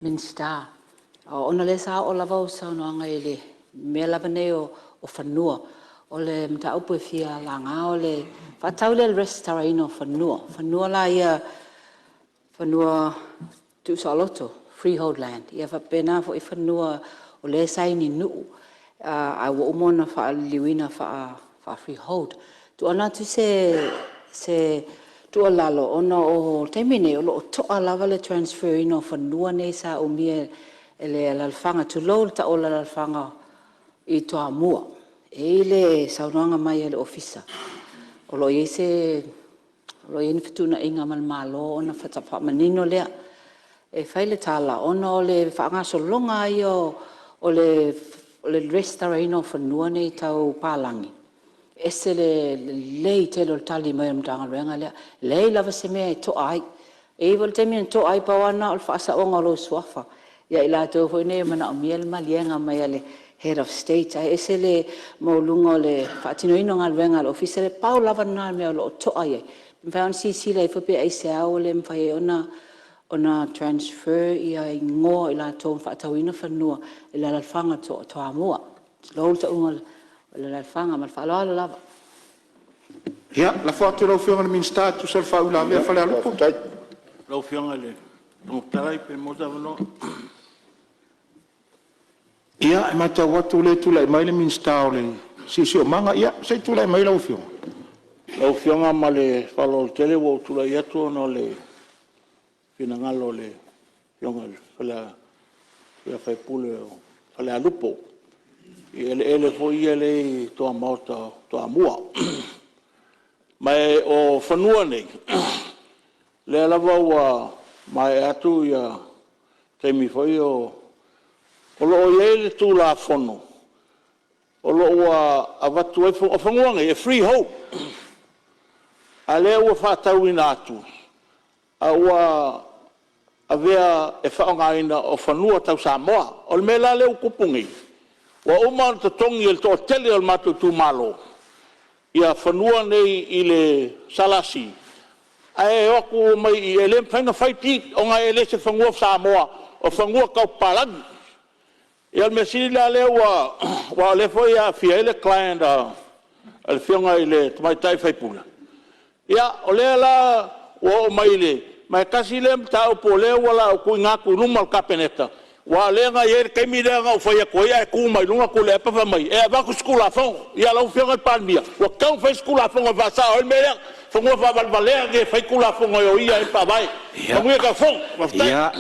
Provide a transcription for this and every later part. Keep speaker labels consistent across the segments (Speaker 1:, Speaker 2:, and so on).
Speaker 1: min star. O ona le sa o lava o sa no anga ele me lava nei o whanua. O le mta upu e fia langa o le whatau le restaurant o whanua. Whanua la ia whanua tu sa loto, freehold land. Ia whapena fo i whanua o le saini nuu. A wa umona wha liwina wha freehold. Tu ana tu se tu lalo ona o taimine o lo toa lava le transfer ino whanua nei sa o mia ele lalfanga tu lo ta o lalfanga i toa mua. E le saunoanga mai ele ofisa. O lo yese lo yen fituna inga mal malo ona fatapa manino lea. E faile tala ona o le whaanga so longa io o le restaurant o whanua nei tau Palangi. Ese le telo tali mai mtanga renga lea. Le lava se mea to ai. E vol temi to ai pa wana o fasa onga lo swafa. Ya ila to foi ne mana o miel malienga mai ale head of state. Ai ese le maulunga le fatino ino ngal renga lo ofisa le pau lava na me lo to ai. Mfa si le fope ai se au le mfa ona transfer ia ngo ila to fatawina fanua ila la fanga to amua. Lo to ungal la fanga mal fa la lava.
Speaker 2: Ja, la foto lo fiona min status sul fa ula via fa la lupo.
Speaker 3: Lo fiona le. Non tarai per moza no.
Speaker 2: Ia, ma ta watu le tu le mai le min staule. Si o manga ia, sei tu le mai lo fiona.
Speaker 3: Lo fiona ma le fa lo tele wo tu la ia tu no le. Fina ngalo le. Fiona fa la fai pule fa la lupo. Ele foi ele to amota to amua. Mai o fanua nei. Le lava wa mai atu ia te mi foi o lo ele tu la fono. O lo wa avatu e o fanua e free hope. Ale o fa tauina atu. A wa avea e fa ngaina o fanua tau Samoa. O me la le o kupungi. Wa uma te tongi el to tele al matu tu malo. Ia whanua nei i le salasi. Ai oku mai i ele whainga whaiti o ngai ele se whangua Samoa o whangua kau Palangi. Ia me siri la leo wa le foi a fia ele client al fionga i le tamaitai whaipula. Ia o lea la o mai le mai kasi le mta upo leo wala o kui ngaku numal kapeneta. Wa lenga yer kemi lenga o faya ko ya ku mai lunga ko le pa mai e va ku skula fon ya la fianga palmia wa kan fa skula fon va sa o me fon va valvaler ge fa skula fon o ia e pa vai mo ka fon
Speaker 2: Ja.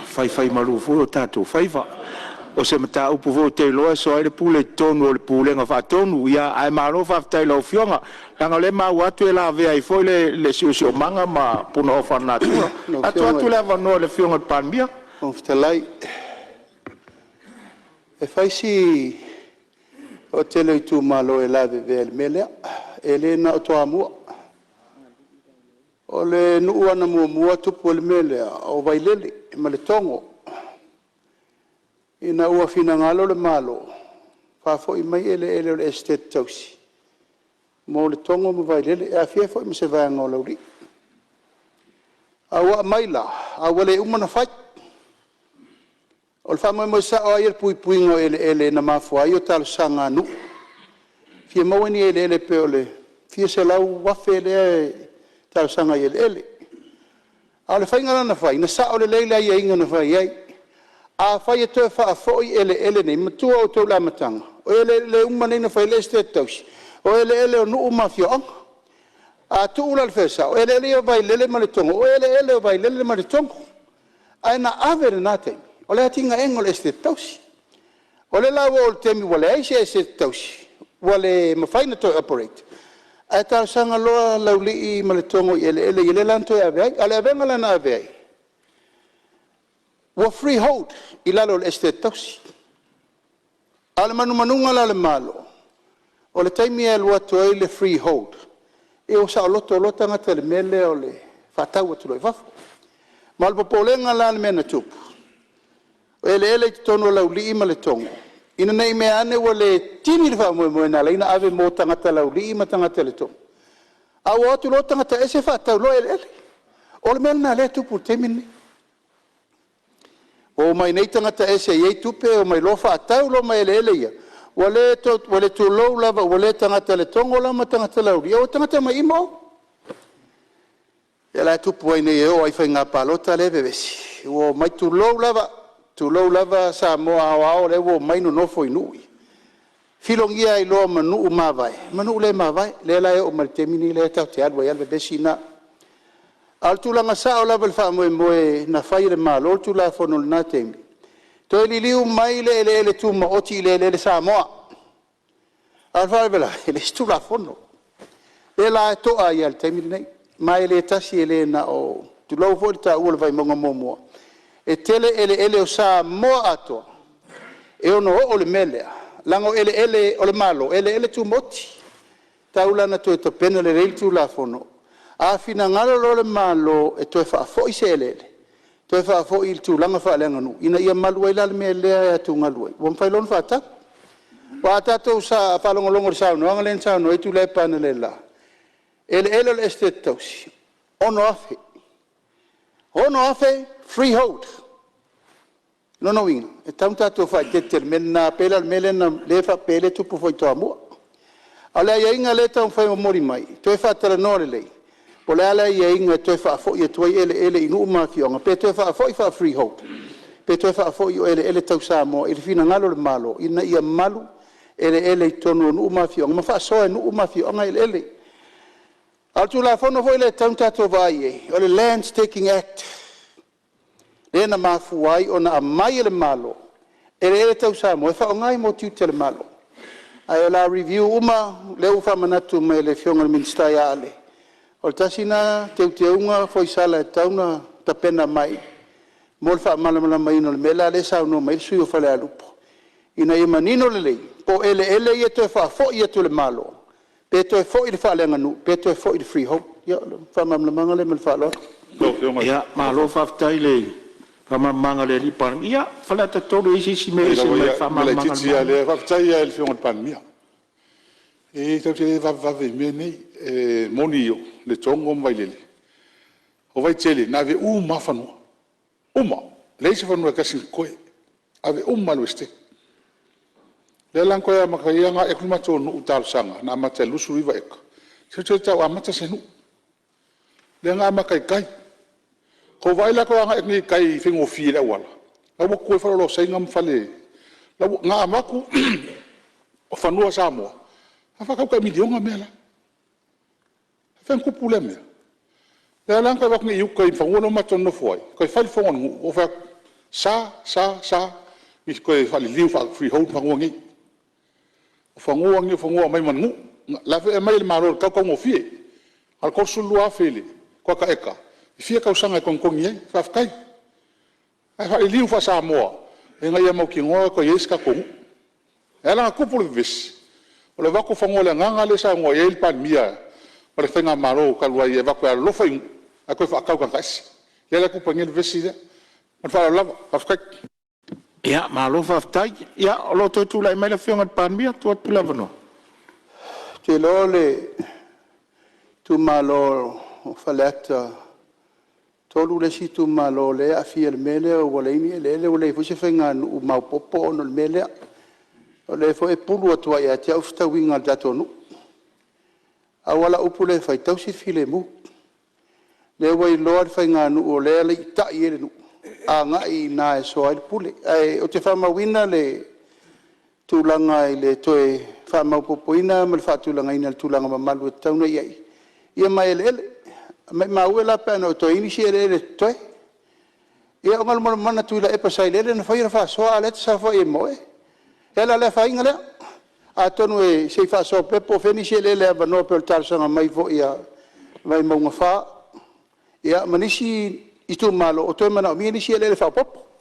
Speaker 2: Fai malu fu tatu fai va. O se mata upu vo te loa so ai le pule tonu o le pule nga fa tonu ia ai malo fa tai lo fionga langa le ma watu la ve ai foi le si manga ma puno fa na tu atu le va no le fionga palmia
Speaker 4: on ftalai e fai si o tele tu malo e la ve mele ele na to amu o le nu ana mu tu pol mele o vai lele ma le tongo ina ua fina ngalo le malo fa fo i mai ele le estate tausi mo le tongo mo vai lele e afia fo i se vai ngolo ri awa mai la awale umana fai o fa mo sa o ayer pui ngo ele na mafo ayo tal sanga nu fia mo ni ele pe ole fia se la wa fele tal sanga ele ale fai ngana na fai na sa ole leila ia inga na fai ai a fai to fa foi ele nei mtu o to la matanga o ele umane na fai le state tos o ele no mafio a tu la fesa o ele vai lele malitongo o ele vai lele malitongo ai na avere nate o le tinga engol state tos o le la vol temi wala ai se state tos wala ma fai na to operate ai ta sanga lo lauli malitongo ele lanto ya vai ale venga la na vai wa freehold ilalo estate taxi ala manunga la le malo o le taimi e lo to ile freehold e o sa loto ngata le mele o le fatau to lo fa mal popolenga la le mena tup ele tono la uli ma le tongo ina nei me ane o le tini le fa mo na le ina ave mo tangata la uli ma tangata le tongo a o to lo tangata ese fatau lo ele o le mena le tupu temini o mai nei tangata e se iei tupe o mai lofa atau lo mai ele ia. Wale tu lou lava, wale tangata le tongo lama tangata lauri. O tangata mai imo. E la tupu ai nei eo ai whai ngā palota le vevesi. O mai tu lou lava sa moa ao le o mai no nofo inui. Filongia i loa manu mawai. Manu le mawai, le la e o maritemini le tau te adwa ialve besi na. Al tulanga sa o lava le wha moe na whai le malo, tu la whono le nā temi. Toi li liu mai le ele tu ma oti le sa moa. Al whai vela, ele stu la whono. Le la e toa i al temi nei. Mai le tasi ele na o tu lau fo ta ua le vai monga moa. E tele ele o sa moa atoa. E ono o le melea. Lango ele o le malo, ele tu moti. Taulana tu e to pena le reil tu la fono. A fina ngalo lo le malo e to e wha fo i se ele. To e wha fo i tu langa wha lenga nu. Ina ia malu ai lale me lea e tu ngalu ai. Wam whailon wha ta? Wa tatou sa whalongolongo le sauno. Anga len sauno e tu le pana le la. Ele le estate tausi. Ono afe. Ono afe, freehold. No inga. E taun tātou whai te mena pela melena le wha pele tupu whai toa mua. A lea ia inga le taun whai mori mai. Toi whatara nore lei. Po lea lea ia inga toi wha fo ia tuai ele inu uma fionga. Pe toi wha fo i wha freehold. Pe toi wha fo i o ele tau sa moa. Ele fina ngalo le malo. Ina ia malu ele i tonu inu uma fionga. Ma wha soa inu uma fionga ele. Altu la fono fo ile taun tātou vai e. O le Lands Taking Act. Ena mafuai ona amai le malo. Ele tau sa mo e fa ngai mo tiu te le malo. Ai la review uma le ufa manatu me le fionga minsta ya ale. O tasina te unga foi sala e tauna ta pena mai. Mo fa mala mai no le mela le sa no mai sui o fa le alupo. Ina e manino le lei. Po ele ye to fa fo ye to le malo. Pe to fo i fa le nganu, pe to fo i freehold. Ya fa mamla mangale me fa lo.
Speaker 2: Ya malo fa taile. Fama manga le lipan ia fala ta tolu isi si me isi me fama manga
Speaker 5: le fa taia el fion pan mia e tau te va ve me nei monio le tongo mai le o vai tele na ve uma fanu uma le se fanu ka sin koe ave uma lo este le lan koe ma kai nga e kuma to no utal sanga na ma te lusu riva ek se te tau amata se nu le nga ma kai ko vai la ko nga ni kai fingo fi la wala la mo ko fa lo sai ngam fale la nga maku o fa no sa mo fa ka milion nga mela fa ko problème la lan ka ni yu kai fa no ma ton no foi ko fa fo ngu o fa sa mi ko fa li fa free hold fa ngi o fa ngu mai man ngu la fa mai le maro ka ko mo fi al ko sulu a fele ko ka eka fia ka usanga kon kongi fa kai ai fa liu fa sa mo e ngai mo ki ngo ko yeska ko ela ku pul vis o le va ko fa ngole nganga le sa ngo yel pan mia o le fenga maro ka lua ye va ko lo fa a ko fa ka ka kas ela ku pangel vis ida on fa la fa kai
Speaker 2: ya malo fa tai ya lo to tu la me le fiona pan mia tu tu la no
Speaker 4: te lo le tu malo fa leta tolu le situ malo le a fiel mele o wale ni le wale fo se fenga u mau popo no mele o le fo e pulu atua ia te aufta winga dato nu a wala upule fai tau si file mu le wai lord fenga nu o le le ta ile nu a nga i na e so ai pule ai o te fama wina le tulanga ile toe fama popo ina mal fa tulanga ina tulanga malu tau no ia mai le ma uela pena o to inisiere le toe ia ngal mo mana tu la e pasai le na fa fa so ale sa fa e mo ela le fa ingale a tonu e se fa so pe po fenisie le va no per tar sanga mai vo ia vai mo nga fa ia manisi itu malo o to mana mi inisiere le fa pop